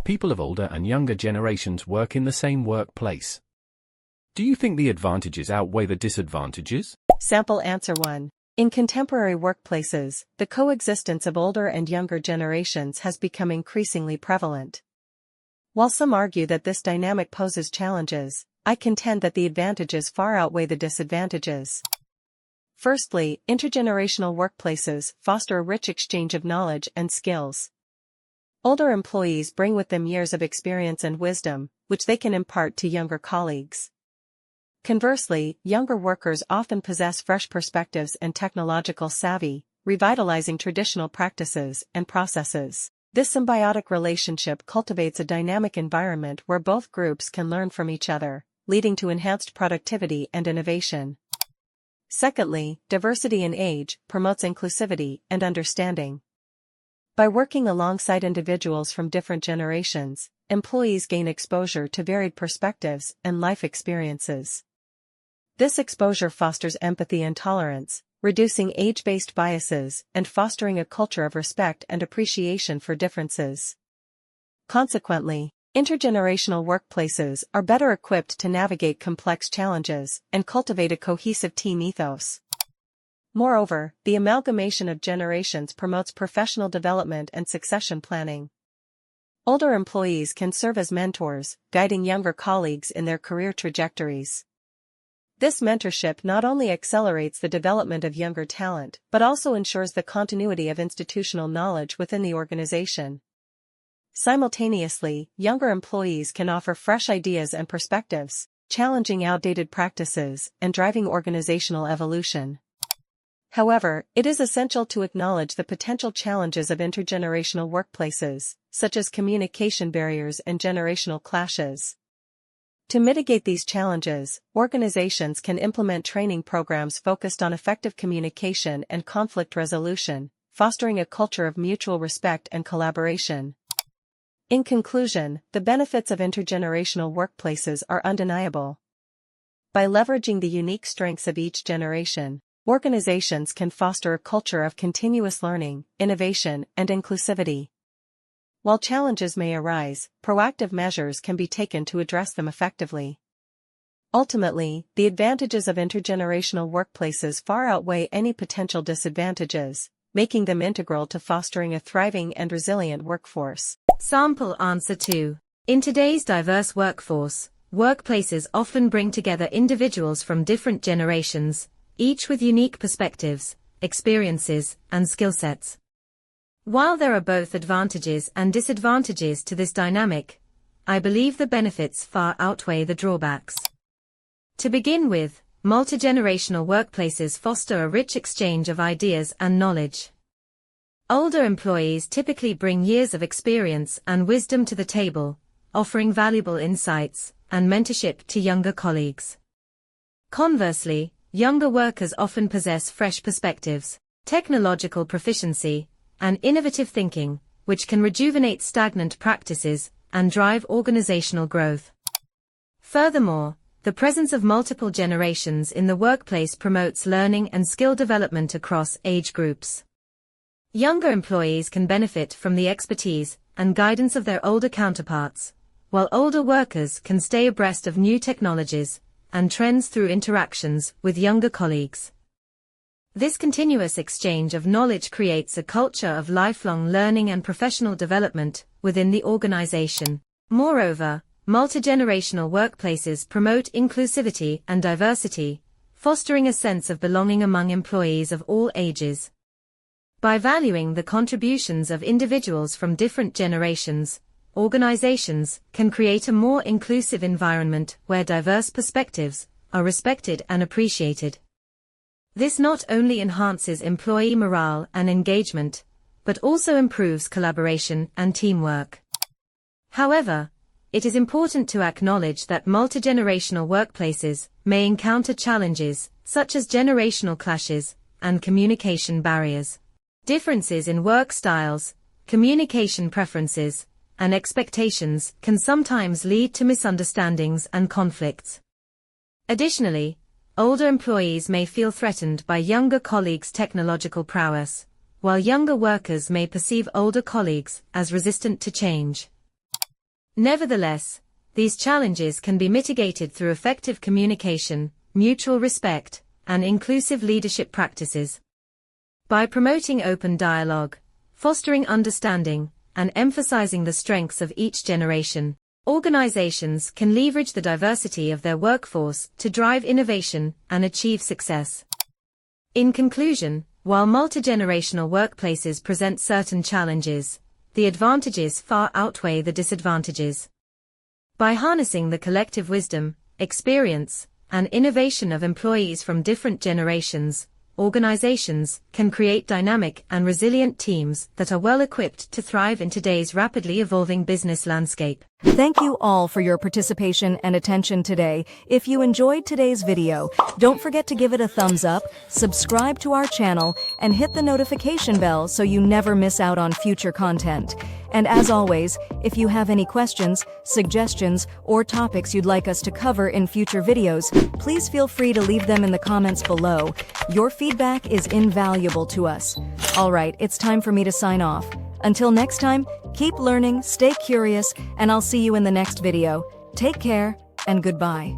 people of older and younger generations work in the same workplace? Do you think the advantages outweigh the disadvantages? Sample answer 1. In contemporary workplaces, the coexistence of older and younger generations has become increasingly prevalent. While some argue that this dynamic poses challenges, I contend that the advantages far outweigh the disadvantages. Firstly, intergenerational workplaces foster a rich exchange of knowledge and skills. Older employees bring with them years of experience and wisdom, which they can impart to younger colleagues. Conversely, younger workers often possess fresh perspectives and technological savvy, revitalizing traditional practices and processes. This symbiotic relationship cultivates a dynamic environment where both groups can learn from each other, leading to enhanced productivity and innovation. Secondly, diversity in age promotes inclusivity and understanding. By working alongside individuals from different generations, employees gain exposure to varied perspectives and life experiences. This exposure fosters empathy and tolerance, reducing age-based biases and fostering a culture of respect and appreciation for differences. Consequently, intergenerational workplaces are better equipped to navigate complex challenges and cultivate a cohesive team ethos. Moreover, the amalgamation of generations promotes professional development and succession planning. Older employees can serve as mentors, guiding younger colleagues in their career trajectories. This mentorship not only accelerates the development of younger talent, but also ensures the continuity of institutional knowledge within the organization. Simultaneously, younger employees can offer fresh ideas and perspectives, challenging outdated practices and driving organizational evolution. However, it is essential to acknowledge the potential challenges of intergenerational workplaces, such as communication barriers and generational clashes. To mitigate these challenges, organizations can implement training programs focused on effective communication and conflict resolution, fostering a culture of mutual respect and collaboration. In conclusion, the benefits of intergenerational workplaces are undeniable. By leveraging the unique strengths of each generation, organizations can foster a culture of continuous learning, innovation, and inclusivity. While challenges may arise, proactive measures can be taken to address them effectively. Ultimately, the advantages of intergenerational workplaces far outweigh any potential disadvantages, making them integral to fostering a thriving and resilient workforce. Sample answer 2. In today's diverse workforce, workplaces often bring together individuals from different generations, each with unique perspectives, experiences, and skill sets. While there are both advantages and disadvantages to this dynamic, I believe the benefits far outweigh the drawbacks. To begin with, multi-generational workplaces foster a rich exchange of ideas and knowledge. Older employees typically bring years of experience and wisdom to the table, offering valuable insights and mentorship to younger colleagues. Conversely, younger workers often possess fresh perspectives, technological proficiency, and innovative thinking, which can rejuvenate stagnant practices and drive organizational growth. Furthermore, the presence of multiple generations in the workplace promotes learning and skill development across age groups. Younger employees can benefit from the expertise and guidance of their older counterparts, while older workers can stay abreast of new technologies and trends through interactions with younger colleagues. This continuous exchange of knowledge creates a culture of lifelong learning and professional development within the organization. Moreover, multi-generational workplaces promote inclusivity and diversity, fostering a sense of belonging among employees of all ages. By valuing the contributions of individuals from different generations, organizations can create a more inclusive environment where diverse perspectives are respected and appreciated. This not only enhances employee morale and engagement, but also improves collaboration and teamwork. However, it is important to acknowledge that multi-generational workplaces may encounter challenges, such as generational clashes and communication barriers. Differences in work styles, communication preferences, and expectations can sometimes lead to misunderstandings and conflicts. Additionally, older employees may feel threatened by younger colleagues' technological prowess, while younger workers may perceive older colleagues as resistant to change. Nevertheless, these challenges can be mitigated through effective communication, mutual respect, and inclusive leadership practices. By promoting open dialogue, fostering understanding, and emphasizing the strengths of each generation, organizations can leverage the diversity of their workforce to drive innovation and achieve success. In conclusion, while multi-generational workplaces present certain challenges, the advantages far outweigh the disadvantages. By harnessing the collective wisdom, experience, and innovation of employees from different generations, organizations can create dynamic and resilient teams that are well equipped to thrive in today's rapidly evolving business landscape. Thank you all for your participation and attention today. If you enjoyed today's video, don't forget to give it a thumbs up, subscribe to our channel, and hit the notification bell so you never miss out on future content. And as always, if you have any questions, suggestions, or topics you'd like us to cover in future videos, please feel free to leave them in the comments below. Your feedback is invaluable to us. Alright, it's time for me to sign off. Until next time, keep learning, stay curious, and I'll see you in the next video. Take care, and goodbye.